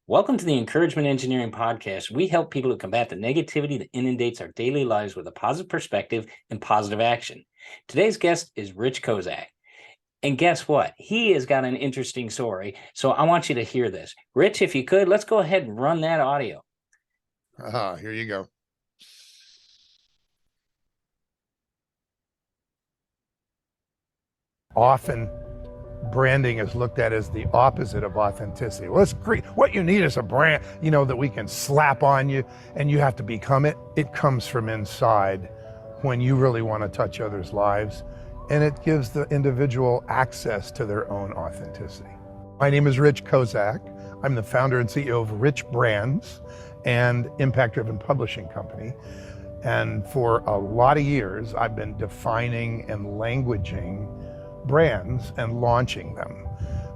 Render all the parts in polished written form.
Welcome to the Encouragement Engineering Podcast. We help people to combat the negativity that inundates our daily lives with a positive perspective and positive action. Today's guest is Rich Kozak. And guess what? He has got an interesting story. So I want you to hear this. Rich, if you could, let's go ahead and run that audio. Here you go. Often branding is looked at as the opposite of authenticity. Well, it's great. What you need is a brand, that we can slap on you and you have to become it. It comes from inside when you really want to touch others' lives, and it gives the individual access to their own authenticity. My name is Rich Kozak. I'm the founder and CEO of RichBrands, and impact-driven publishing company. And for a lot of years, I've been defining and languaging brands and launching them.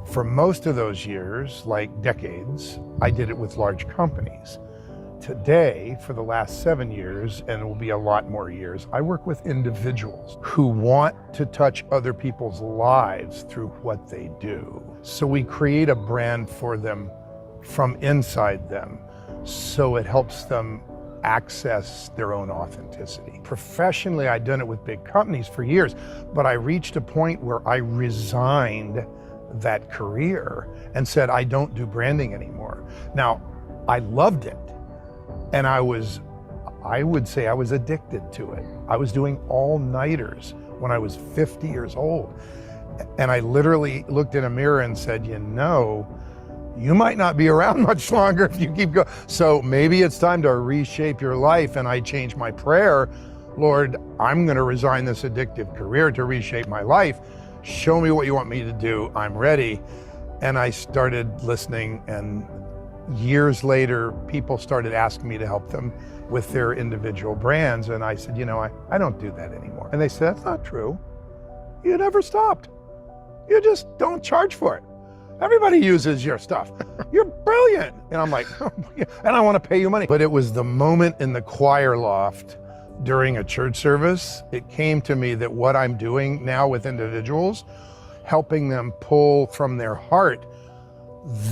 For most of those years, like decades, I did it with large companies. Today, for the last 7 years, and it will be a lot more years, I work with individuals who want to touch other people's lives through what they do. So we create a brand for them from inside them, so it helps them access their own authenticity. Professionally, I'd done it with big companies for years, but I reached a point where I resigned that career and said, I don't do branding anymore. Now, I loved it, and I would say I was addicted to it. I was doing all-nighters when I was 50 years old. And I literally looked in a mirror and said, you might not be around much longer if you keep going. So maybe it's time to reshape your life. And I changed my prayer. Lord, I'm going to resign this addictive career to reshape my life. Show me what you want me to do. I'm ready. And I started listening, and years later, people started asking me to help them with their individual brands. And I said, I don't do that anymore. And they said, that's not true. You never stopped. You just don't charge for it. Everybody uses your stuff. You're brilliant. And I'm like, oh, yeah. And I want to pay you money. But it was the moment in the choir loft during a church service, it came to me that what I'm doing now with individuals, helping them pull from their heart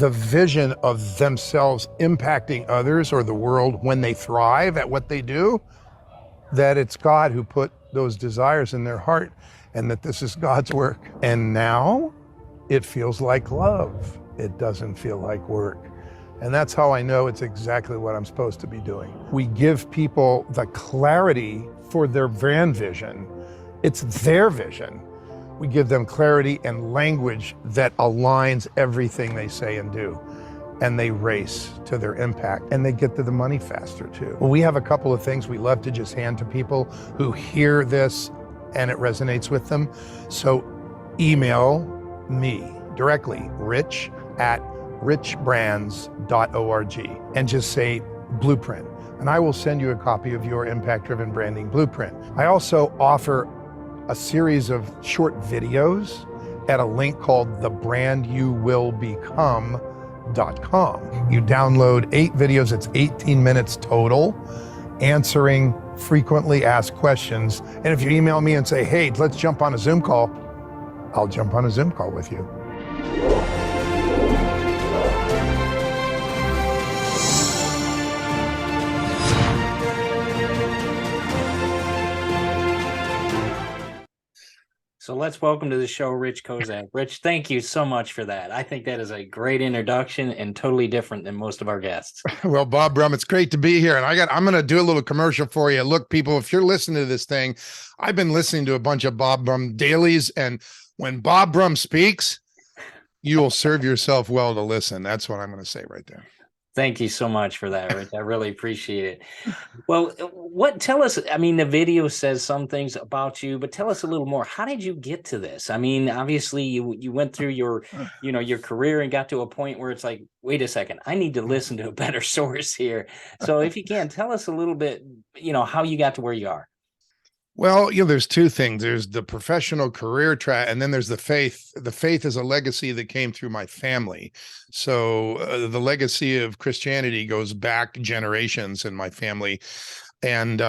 the vision of themselves impacting others or the world when they thrive at what they do, that it's God who put those desires in their heart and that this is God's work. And now, it feels like love. It doesn't feel like work. And that's how I know it's exactly what I'm supposed to be doing. We give people the clarity for their brand vision. It's their vision. We give them clarity and language that aligns everything they say and do. And they race to their impact, and they get to the money faster too. Well, we have a couple of things we love to just hand to people who hear this and it resonates with them. So email me directly, rich@richbrands.org, and just say blueprint, and I will send you a copy of your impact-driven branding blueprint. I also offer a series of short videos at a link called thebrandyouvillbecome.com. You download 8 videos, it's 18 minutes total, answering frequently asked questions. And if you email me and say, hey, let's jump on a Zoom call, I'll jump on a Zoom call with you. So let's welcome to the show, Rich Kozak. Rich, thank you so much for that. I think that is a great introduction and totally different than most of our guests. Well, Bob Brumm, it's great to be here. And I'm going to do a little commercial for you. Look, people, if you're listening to this thing, I've been listening to a bunch of Bob Brumm dailies, and when Bob Brumm speaks, you will serve yourself well to listen. That's what I'm going to say right there. Thank you so much for that, Rich. I really appreciate it. Well, tell us, the video says some things about you, but tell us a little more. How did you get to this? Obviously you went through your career and got to a point where it's like, wait a second, I need to listen to a better source here. So if you can, tell us a little bit, how you got to where you are. Well, there's two things. There's the professional career track, and then there's the faith. The faith is a legacy that came through my family. So the legacy of Christianity goes back generations in my family. and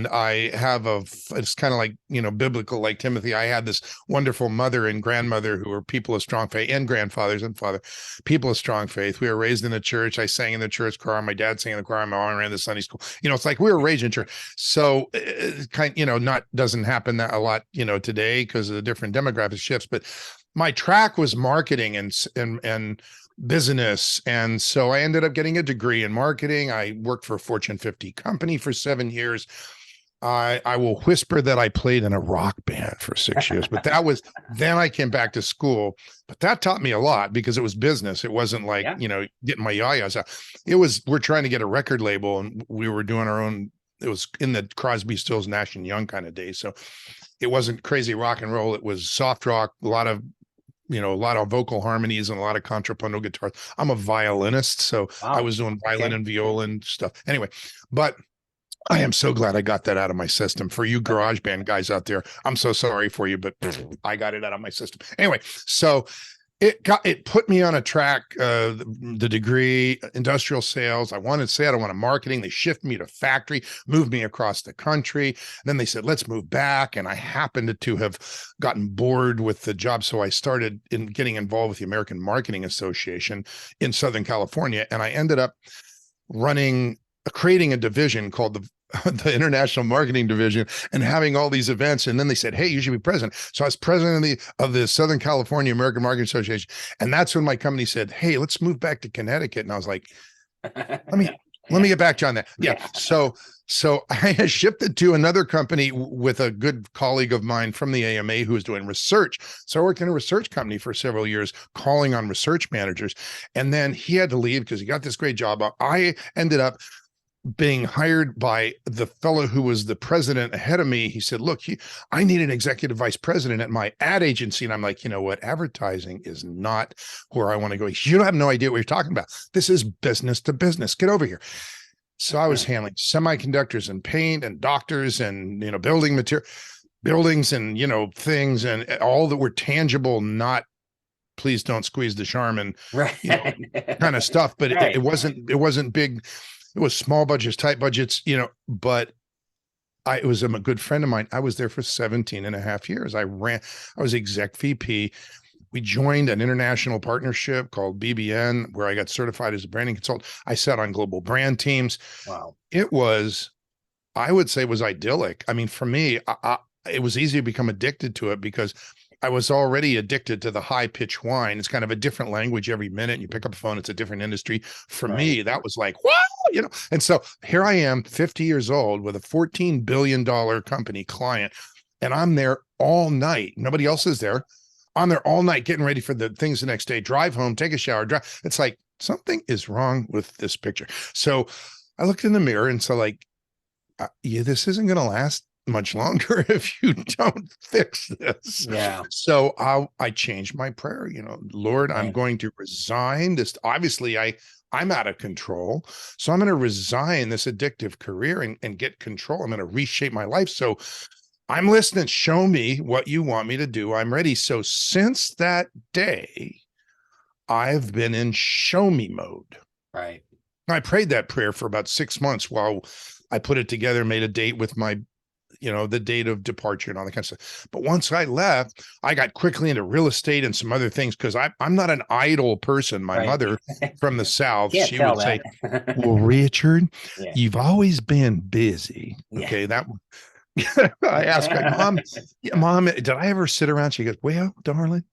I have it's kind of like, biblical, like Timothy. I had this wonderful mother and grandmother who were people of strong faith, and grandfathers and father, people of strong faith. We were raised in the church. I sang in the church choir. My dad sang in the choir. My mom ran the Sunday school. It's like we were raised in church. So not doesn't happen that a lot, today because of the different demographic shifts. But my track was marketing and business. And so I ended up getting a degree in marketing. I worked for a Fortune 50 company for 7 years. I will whisper that I played in a rock band for 6 years, but then I came back to school, but that taught me a lot because it was business. It wasn't like, getting my yayas out. We're trying to get a record label, and we were doing our own. It was in the Crosby, Stills, Nash and Young kind of days. So it wasn't crazy rock and roll. It was soft rock, a lot of vocal harmonies and a lot of contrapuntal guitars. I'm a violinist, so I was doing violin and viola and stuff. Anyway, but I am so glad I got that out of my system. For you garage band guys out there, I'm so sorry for you, but I got it out of my system. Anyway, so it put me on a track, the degree, industrial sales. I wanted marketing. They shifted me to factory, moved me across the country. Then they said, let's move back. And I happened to have gotten bored with the job. So I started getting involved with the American Marketing Association in Southern California. And I ended up creating a division called the International Marketing Division, and having all these events. And then they said, hey, you should be president. So I was president of the Southern California American Marketing Association. And that's when my company said, hey, let's move back to Connecticut. And I was like, let me get back to you on that. Yeah. So I shifted to another company with a good colleague of mine from the AMA who was doing research. So I worked in a research company for several years, calling on research managers. And then he had to leave because he got this great job. I ended up being hired by the fellow who was the president ahead of me. He said, look, I need an executive vice president at my ad agency. And I'm like, you know what? Advertising is not where I want to go. You don't have no idea what you're talking about. This is business to business. Get over here. So I was handling semiconductors and paint and doctors and, building material, buildings and, things and all that were tangible, not please don't squeeze the Charmin, kind of stuff. But it wasn't big. It was small budgets, tight budgets, but it was a good friend of mine. I was there for 17 and a half years. I was exec VP. We joined an international partnership called BBN, where I got certified as a branding consultant. I sat on global brand teams. Wow. It was, I would say, was idyllic. I mean, for me, it was easy to become addicted to it because I was already addicted to the high pitch whine. It's kind of a different language every minute. You pick up a phone, it's a different industry. For me, that was like, wow, And so here I am, 50 years old with a $14 billion company client, and I'm there all night. Nobody else is there. I'm there all night getting ready for the things the next day, drive home, take a shower, drive. It's like something is wrong with this picture. So I looked in the mirror and so like, this isn't going to last much longer if you don't fix this. Yeah. So I changed my prayer, Lord, I'm going to resign this. Obviously I'm out of control. So I'm going to resign this addictive career and get control. I'm going to reshape my life. So I'm listening. Show me what you want me to do. I'm ready. So since that day, I've been in show me mode. Right. I prayed that prayer for about 6 months while I put it together, made a date with my the date of departure and all that kind of stuff. But once I left, I got quickly into real estate and some other things because I'm not an idle person. My mother from the South, she would say, well, Richard, you've always been busy. Okay, that I asked her, Mom, did I ever sit around? She goes, well, darling,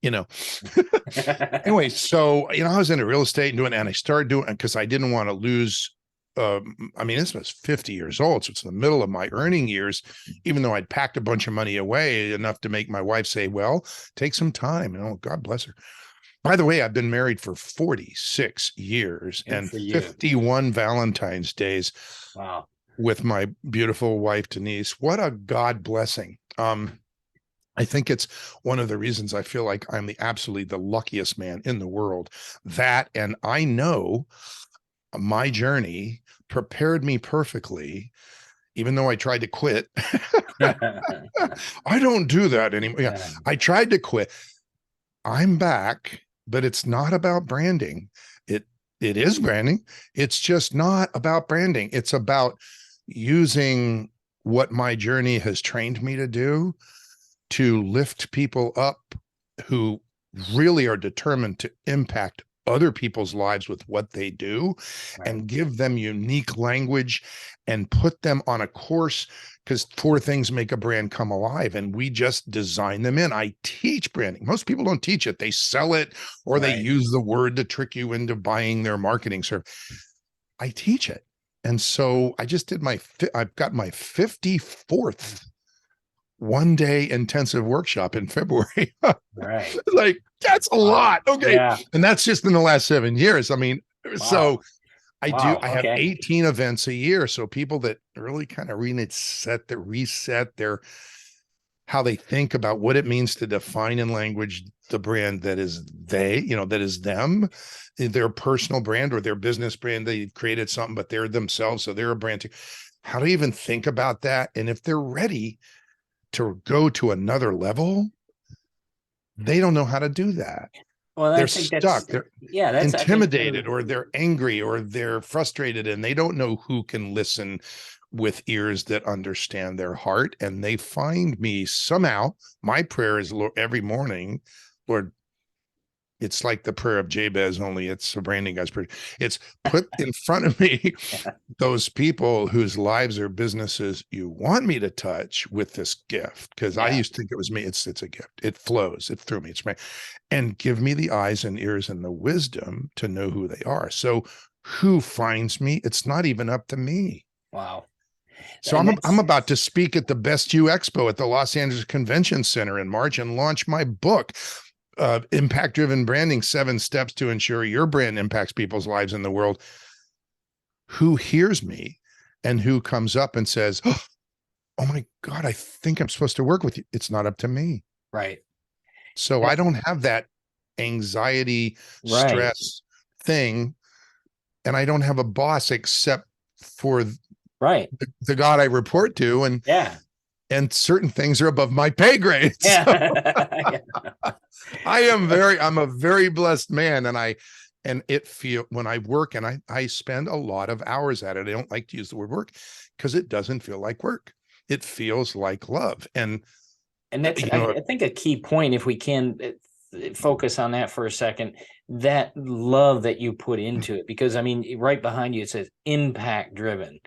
Anyway, so, I was into real estate and I started doing it because I didn't want to lose. This was 50 years old. So it's in the middle of my earning years, even though I'd packed a bunch of money away enough to make my wife say, well, take some time. God bless her. By the way, I've been married for 46 years and 51 Valentine's days. Wow. With my beautiful wife, Denise. What a God blessing. I think it's one of the reasons I feel like I'm absolutely the luckiest man in the world. That, and I know my journey prepared me perfectly, even though I tried to quit. I don't do that anymore. Yeah, I tried to quit. I'm back, but it's not about branding. It is branding. It's just not about branding. It's about using what my journey has trained me to do to lift people up who really are determined to impact other people's lives with what they do, Right. and give them unique language and put them on a course, because 4 things make a brand come alive, and we just design them in. I teach branding. Most people don't teach it. They sell it, or they Right. use the word to trick you into buying their marketing service. I teach it. And so I just did I've got my 54th 1-day intensive workshop in February. Right. Like, that's a Wow. lot. Okay. Yeah. And that's just in the last 7 years. I mean, Wow. so I Wow. have Okay. 18 events a year. So people that really kind of reset their how they think about what it means to define in language the brand that is that is them, their personal brand or their business brand. They created something, but they're themselves. So they're a brand too. How to even think about that. And if they're ready to go to another level, they don't know how to do that. Well, I They're think that's, stuck. They're yeah, that's, I think intimidated, or they're angry, or they're frustrated, and they don't know who can listen with ears that understand their heart. And they find me somehow. My prayer is, Lord, every morning, Lord, it's like the prayer of Jabez, only it's a branding guy's prayer. It's put in front of me those people whose lives or businesses you want me to touch with this gift. Because I yeah. used to think it was me. It's a gift. It flows. It's through me. It's me. And give me the eyes and ears and the wisdom to know who they are. So who finds me? It's not even up to me. Wow. So And I'm that's, about to speak at the Best You Expo at the Los Angeles Convention Center in March and launch my book, Impact Driven Branding: 7 Steps to Ensure Your Brand Impacts People's Lives in the World. Who hears me and who comes up and says, oh my God, I think I'm supposed to work with you. It's not up to me. right. So I That, don't have that anxiety, right. stress thing. And I don't have a boss except for Right. the God I report to. Yeah. And certain things are above my pay grade. Yeah. So Yeah. I'm a very blessed man. And it feel when I work, and I spend a lot of hours at it. I don't like to use the word work because it doesn't feel like work. It feels like love. And, And that's, I think, a key point, if we can focus on that for a second, that love that you put into it, because I mean, right behind you, it says impact driven.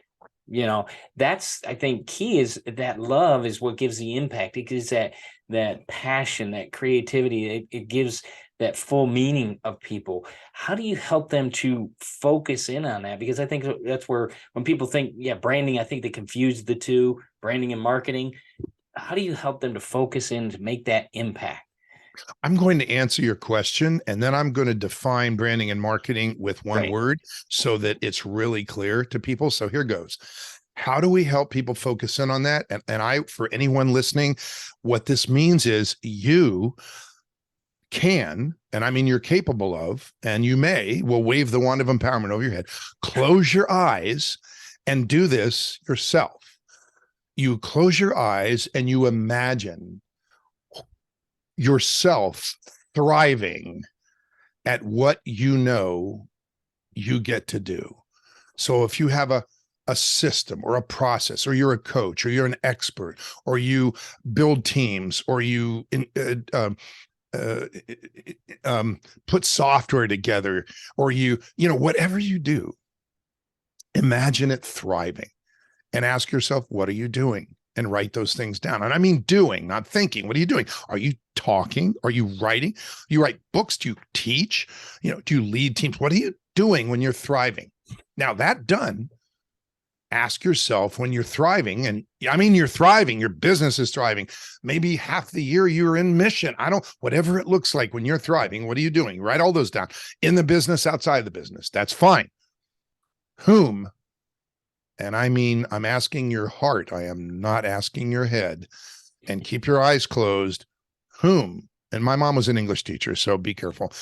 That's, I think, key, is that love is what gives the impact. It gives that passion, that creativity. It gives that full meaning of people. How do you help them to focus in on that? Because I think that's where, when people think, yeah, branding, I think they confuse the two, branding and marketing. How do you help them to focus in to make that impact? I'm going to answer your question, and then I'm going to define branding and marketing with one Great. word so that it's really clear to people. So here goes. How do we help people focus in on that? And for anyone listening, what this means is you can, and I mean you're capable of, and we'll wave the wand of empowerment over your head. Close your eyes and do this yourself. You close your eyes and you imagine yourself thriving at what you get to do. So if you have a system or a process, or you're a coach, or you're an expert, or you build teams, or you put software together, or whatever you do, imagine it thriving and ask yourself, what are you doing? And write those things down. And I mean doing, not thinking. What are you doing? Are you talking? Are you writing? You write books? Do you teach? Do you lead teams? What are you doing when you're thriving? Now, that done, ask yourself, when you're thriving, and I mean you're thriving, your business is thriving, maybe half the year you're in mission, whatever it looks like when you're thriving, what are you doing? Write all those down. In the business, outside the business, that's fine. Whom? And I mean, I'm asking your heart. I am not asking your head. And keep your eyes closed. Whom? And my mom was an English teacher, so be careful.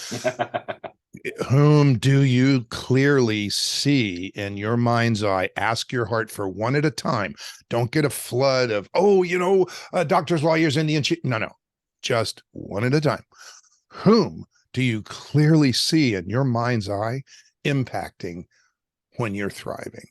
Whom do you clearly see in your mind's eye? Ask your heart for one at a time. Don't get a flood of, doctors, lawyers, Indian. No. Just one at a time. Whom do you clearly see in your mind's eye impacting when you're thriving?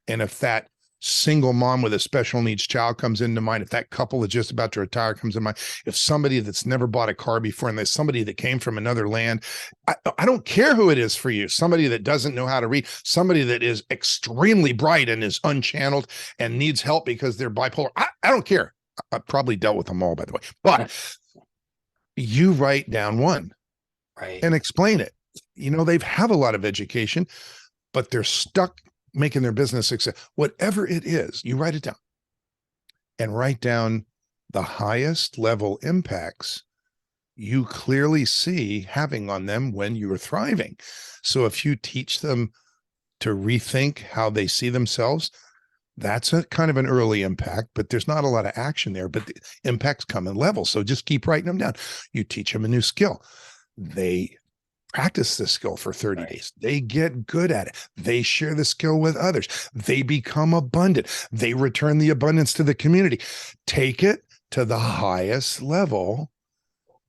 And if that single mom with a special needs child comes into mind, if that couple that's just about to retire comes in mind, if somebody that's never bought a car before and there's somebody that came from another land, I don't care who it is for you, somebody that doesn't know how to read, somebody that is extremely bright and is unchanneled and needs help because they're bipolar. I don't care. I've probably dealt with them all, by the way, but you write down one Right. and explain it. They have a lot of education, but they're stuck making their business success. Whatever it is, you write it down and write down the highest level impacts you clearly see having on them when you're thriving. So if you teach them to rethink how they see themselves, that's a kind of an early impact, but there's not a lot of action there, but the impacts come in levels. So just keep writing them down. You teach them a new skill. They practice the skill for 30 days. They get good at it. They share the skill with others. They become abundant. They return the abundance to the community. Take it to the highest level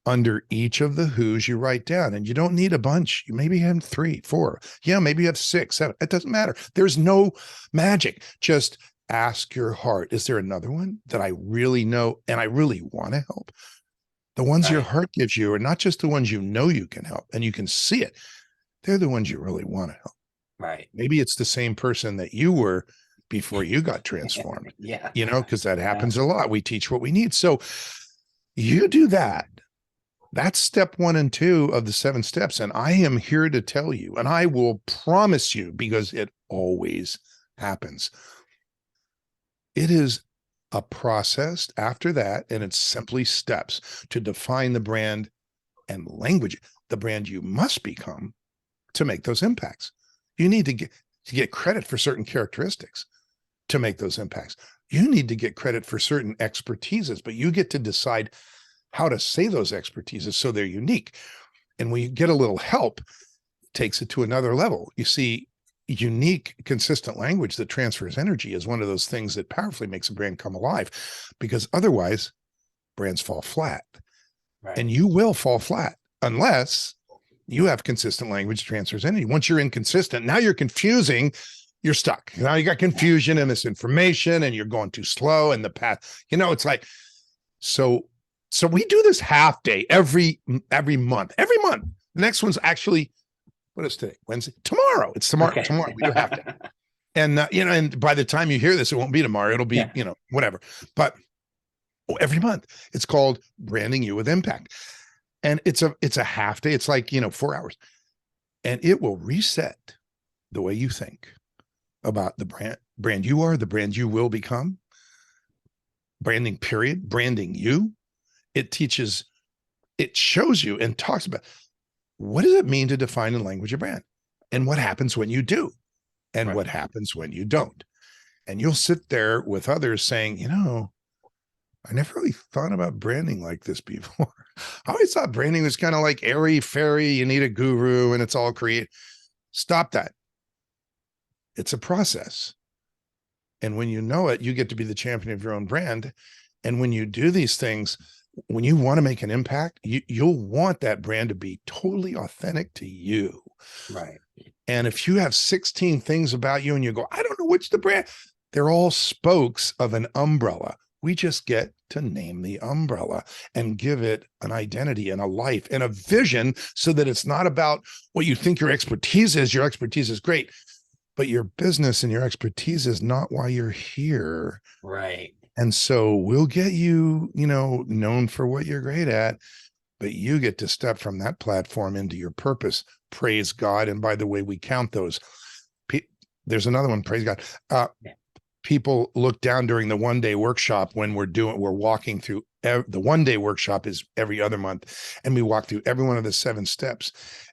under each of the who's you write down. And you don't need a bunch. You maybe have 3, 4. Yeah, maybe you have 6, 7. It doesn't matter. There's no magic. Just ask your heart. Is there another one that I really know and I really want to help? The ones your heart gives you are not just the ones you know you can help and you can see it. They're the ones you really want to help. Right. Maybe it's the same person that you were before you got transformed. Yeah. Because that happens a lot. We teach what we need. So you do that. That's step 1 and 2 of the 7 steps. And I am here to tell you, and I will promise you, because it always happens, it is a process after that, and it's simply steps to define the brand and language, the brand you must become to make those impacts. You need to get credit for certain characteristics to make those impacts. You need to get credit for certain expertises, but you get to decide how to say those expertises so they're unique. And when you get a little help, it takes it to another level. You see, unique, consistent language that transfers energy is one of those things that powerfully makes a brand come alive, because otherwise brands fall flat. And you will fall flat unless you have consistent language that transfers energy. Once you're inconsistent, now you're confusing, you're stuck. Now you got confusion and misinformation and you're going too slow and the path, it's like, so we do this half day every month. The next one's actually, what is today? Wednesday? Tomorrow. It's tomorrow. Okay. Tomorrow we do half day. And, and by the time you hear this, it won't be tomorrow. It'll be, whatever. But every month it's called Branding You with Impact. And it's a half day. It's like, 4 hours, and it will reset the way you think about the brand you are, the brand you will become, branding period, branding you. It shows you and talks about what does it mean to define and language a brand, and what happens when you do, and what happens when you don't. And you'll sit there with others saying, I never really thought about branding like this before. I always thought branding was kind of like airy fairy. You need a guru and it's all creative. Stop that. It's a process. And when you know it, you get to be the champion of your own brand. And when you do these things, when you want to make an impact, you'll want that brand to be totally authentic to you. Right. And if you have 16 things about you and you go, I don't know which the brand, they're all spokes of an umbrella. We just get to name the umbrella and give it an identity and a life and a vision, so that it's not about what you think your expertise is. Your expertise is great, but your business and your expertise is not why you're here. Right. And so we'll get you, known for what you're great at, but you get to step from that platform into your purpose. Praise God. And by the way, we count those. There's another one. Praise God. People look down during the one-day workshop when we're walking through the one-day workshop is every other month. And we walk through every one of the 7 steps,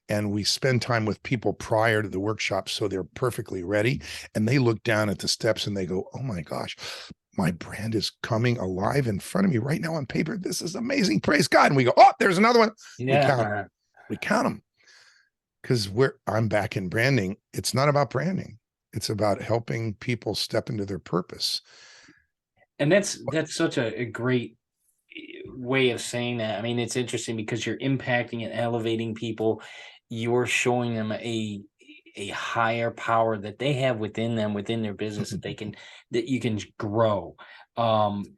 and we spend time with people prior to the workshop, so they're perfectly ready. And they look down at the steps and they go, oh my gosh, my brand is coming alive in front of me right now on paper. This is amazing. Praise God. And we go, oh, there's another one. Yeah. We count them because I'm back in branding. It's not about branding. It's about helping people step into their purpose. And that's such a great way of saying that. I mean, it's interesting because you're impacting and elevating people. You're showing them a higher power that they have within them, within their business, that you can grow.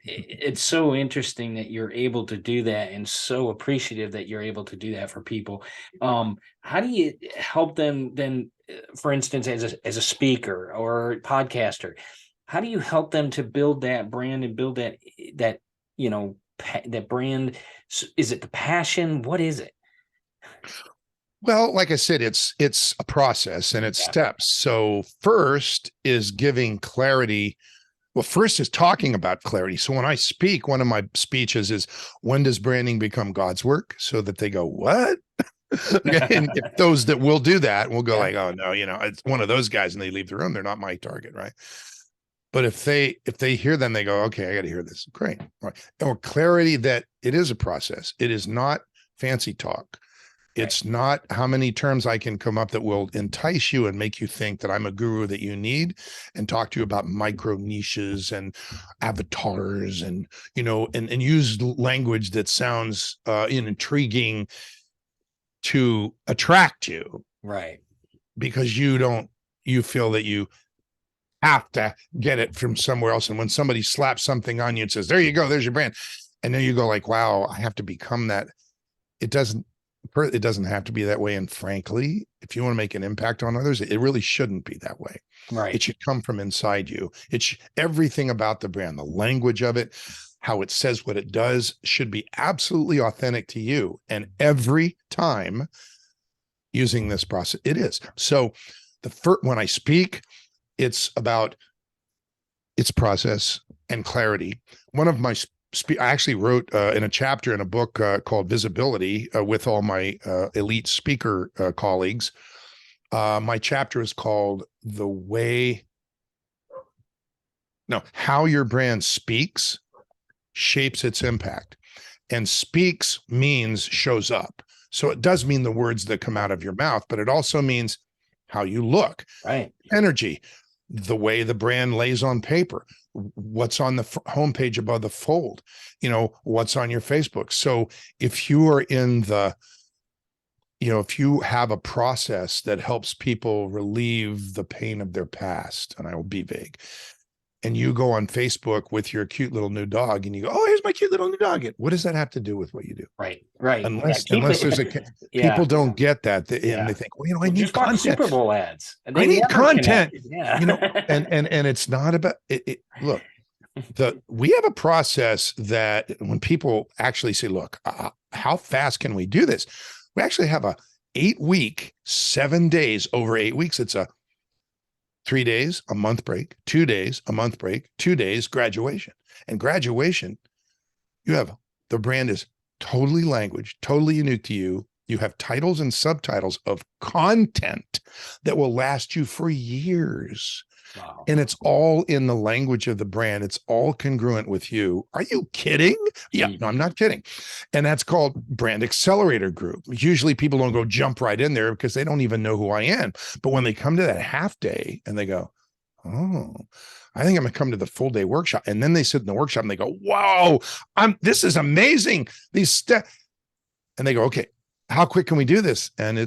It's so interesting that you're able to do that, and so appreciative that you're able to do that for people. How do you help them then, for instance, as a speaker or podcaster? How do you help them to build that brand and build that that brand? Is it the passion? What is it? Well, like I said, it's a process and it's Yeah. steps. So first is giving clarity. Well, first is talking about clarity. So when I speak, one of my speeches is, when does branding become God's work? So that they go, what? Okay. And if those that will do that will go Yeah. like, oh no, it's one of those guys, and they leave the room, they're not my target, right? But if they hear them, they go, okay, I got to hear this. Great. Right. Or clarity that it is a process. It is not fancy talk. Right. It's not how many terms I can come up that will entice you and make you think that I'm a guru that you need, and talk to you about micro niches and avatars, and and use language that sounds intriguing to attract you, Right. because you feel that you have to get it from somewhere else. And when somebody slaps something on you and says, there you go, there's your brand, and then you go like, wow, I have to become that. It doesn't have to be that way. And frankly, if you want to make an impact on others, it really shouldn't be that way. Right. It should come from inside you. Everything about the brand, the language of it, how it says what it does, should be absolutely authentic to you. And every time using this process, it is. So when I speak, it's about its process and clarity. One of my I actually wrote in a chapter in a book called Visibility with all my elite speaker colleagues. My chapter is called How Your Brand Speaks Shapes Its Impact. And speaks means shows up. So it does mean the words that come out of your mouth, but it also means how you look, Right. energy, the way the brand lays on paper, what's on the homepage above the fold, what's on your Facebook. So if you are if you have a process that helps people relieve the pain of their past, and I will be vague, and you go on Facebook with your cute little new dog and you go, oh, here's my cute little new dog. What does that have to do with what you do? Right. Right. Unless Keep there's yeah. people don't get that. And Yeah. they think, well, I Well, need just watch content. Super Bowl ads. And I they need never content, connect. Yeah. and it's not about it. Look, we have a process that when people actually say, look, how fast can we do this? We actually have a 8-week, 7 days over 8 weeks. It's a 3 days, a month break, 2 days, a month break, 2 days, graduation. And graduation, the brand is totally language, totally unique to you. You have titles and subtitles of content that will last you for years. Wow. And it's all in the language of the brand. It's all congruent with you. Are you kidding? Yeah, no, I'm not kidding. And that's called Brand Accelerator Group. Usually people don't go jump right in there because they don't even know who I am. But when they come to that half day and they go, oh, I think I'm gonna come to the full day workshop. And then they sit in the workshop and they go, wow, this is amazing. These steps. And they go, okay, how quick can we do this? And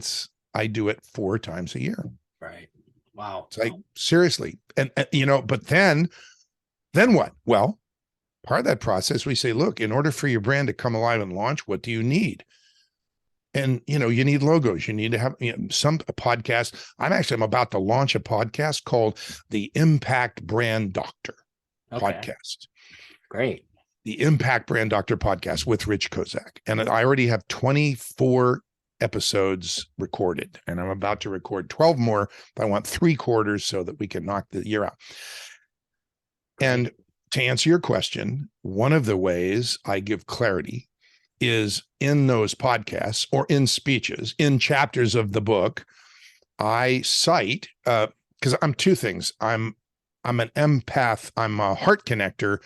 I do it 4 times a year. Right. Wow. It's like, seriously. And but then what? Well, part of that process, we say, look, in order for your brand to come alive and launch, what do you need? And, you need logos. You need to have some podcast. I'm about to launch a podcast called the Impact Brand Doctor podcast. Great. The Impact Brand Doctor podcast with Rich Kozak. And I already have 24 episodes recorded, and I'm about to record 12 more, but I want 3 quarters so that we can knock the year out. And to answer your question, one of the ways I give clarity is in those podcasts or in speeches, in chapters of the book. I cite, because I'm 2 things. I'm an empath, I'm a heart connector,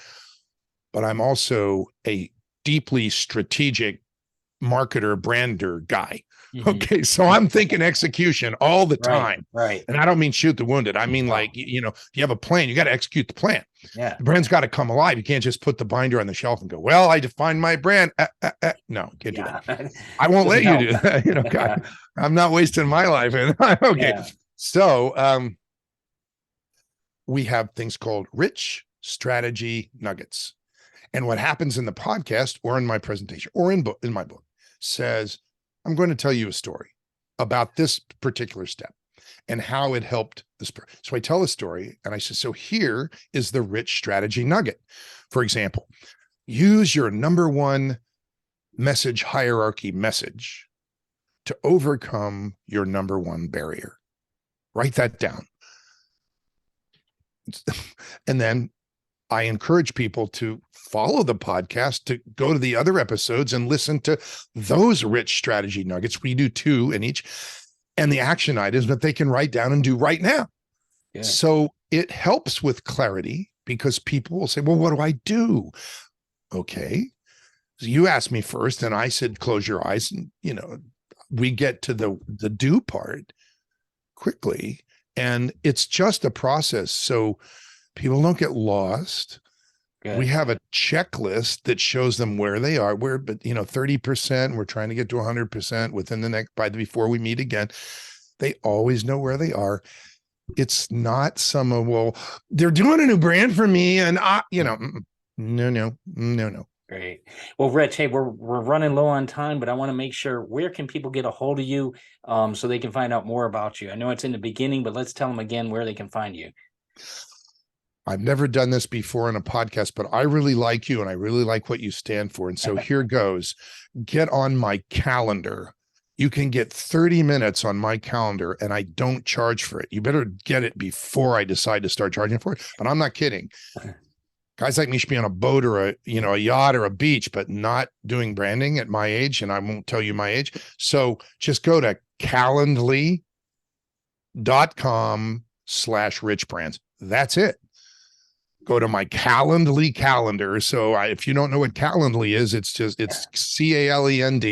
but I'm also a deeply strategic marketer, brander guy. Mm-hmm. Okay. So I'm thinking execution all the time. Right. And I don't mean shoot the wounded. I mean, like, you have a plan, you got to execute the plan. Yeah. The brand's got to come alive. You can't just put the binder on the shelf and go, well, I defined my brand. No, can't do that. I won't let you do that. God, I'm not wasting my life. Okay. Yeah. So we have things called rich strategy nuggets. And what happens in the podcast or in my presentation or in my book says, I'm going to tell you a story about this particular step and how it helped this. So I tell a story and I say, so here is the rich strategy nugget. For example, use your number one message hierarchy message to overcome your number one barrier. Write that down. And then I encourage people to follow the podcast, to go to the other episodes and listen to those rich strategy nuggets. We do 2 in each, and the action items that they can write down and do right now. Yeah. So it helps with clarity because people will say, well, what do I do? Okay. So you asked me first and I said, close your eyes, and, we get to the do part quickly. And it's just a process. So people don't get lost. Good. We have a checklist that shows them where they are. But 30%, we're trying to get to 100% within the next, before we meet again. They always know where they are. It's not well, they're doing a new brand for me. And no. Great. Well, Rich, hey, we're running low on time, but I want to make sure, where can people get a hold of you so they can find out more about you? I know it's in the beginning, but let's tell them again where they can find you. I've never done this before in a podcast, but I really like you and I really like what you stand for. And so here goes. Get on my calendar. You can get 30 minutes on my calendar and I don't charge for it. You better get it before I decide to start charging for it. But I'm not kidding. Guys like me should be on a boat or a yacht or a beach, but not doing branding at my age. And I won't tell you my age. So just go to calendly.com/RichBrands. That's it. Go to my Calendly calendar. So if you don't know what Calendly is, it's CALEND